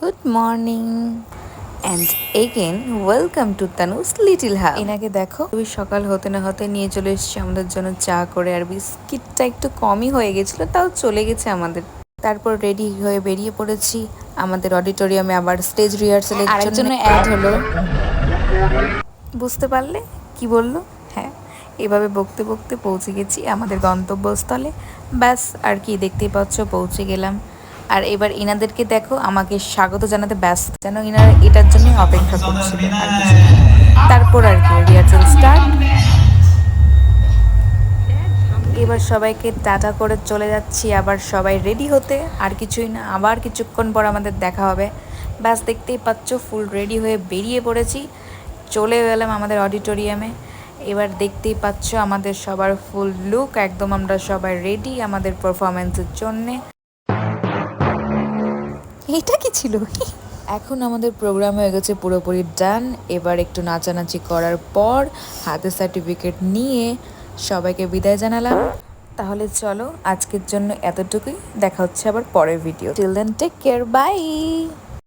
Good morning and again welcome to Tanu's little hub. এনাকে দেখো, খুবই সকাল হতে না হতে নিয়ে চলে এসেছি আমাদের জন্য চা করে, আর বিস্কিটটা একটু কমই হয়ে গেছিল, তাও চলে গেছে আমাদের। তারপর রেডি হয়ে বেরিয়ে পড়েছি আমাদের অডিটোরিয়ামে আবার স্টেজ রিহার্সালের জন্য। অ্যাড হলো, বুঝতে পারলে কি বললো? হ্যাঁ, এভাবে বকতে বকতে পৌঁছে গেছি আমাদের গন্তব্যস্থলে। ব্যাস, আর কি, দেখতেই পাচ্ছ পৌঁছে গেলাম। আর এবার ইনাদেরকে দেখো আমাকে স্বাগত জানাতে ব্যস্ত, যেন ইনারা এটার জন্য অপেক্ষা করছিল। আর কিছু না। তারপর আর কি রিহার্সাল স্টার্ট। এবার সবাইকে টাটা করে চলে যাচ্ছি, আবার সবাই রেডি হতে। আর কিছুই না, আবার কিছুক্ষণ পর আমাদের দেখা হবে। ব্যাস, দেখতেই পাচ্ছ ফুল রেডি হয়ে বেরিয়ে পড়েছি, চলে গেলাম আমাদের অডিটোরিয়ামে। এবার দেখতেই পাচ্ছ আমাদের সবার ফুল লুক, একদম আমরা সবাই রেডি আমাদের পারফরমেন্সের জন্যে। এটা কি ছিল? এখন আমাদের প্রোগ্রাম হয়ে গেছে পুরোপুরি ডান। এবার একটু নাচানাচি করার পর হাতে সার্টিফিকেট নিয়ে সবাইকে বিদায় জানালাম। তাহলে চলো আজকের জন্য এতটুকুই, দেখা হচ্ছে আবার পরের ভিডিও। Till then take care, by.